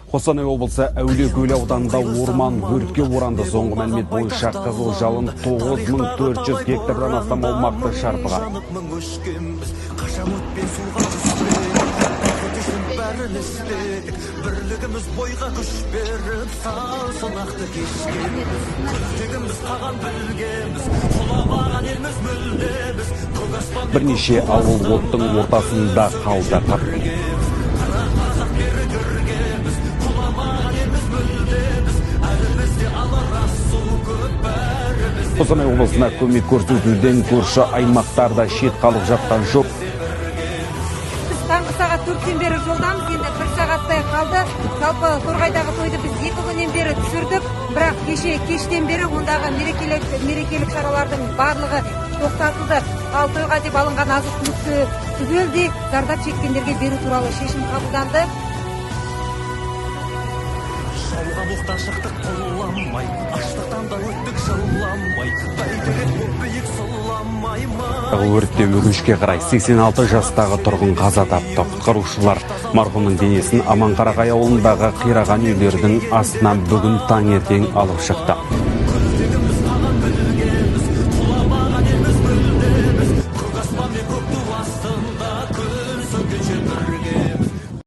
Қостанай облысы Әулиекөл ауданында орман өртке оранды. Соңғы мәлімет бойынша қызыл жалын 9400 гектардан астам аумақты шарпыған. Бірнеше ауыл оттың ортасында қалды. Қостанай облысына көмек көрсетуден көрші аймақтарда шет қалып жатқан жоқ. Біз таңғы сағат 4-тен бері жолдамыз, енді 1 сағаттай қалды. Жалпы Торғайдағы тойды біз 2 күннен бері түсірдік, бірақ кештен бері ондағы мерекелік шаралардың барлығы тоқтатылды. Ал тойға деп алынған азық-түлікті түгелдей зардап шеккендерге беру туралы шешім қабылданды. Жауға мұқтаждық қолламай, аштықтан да өттік жыламай, бәйтерек биік сұламай ма. Өртте өкінішке қарай 86 жастағы тұрғын қаза тапты. Құтқарушылар марқұмның денесін Аманқарағай ауылындағы қираған үйлердің астынан бүгін таңертең алып шықты.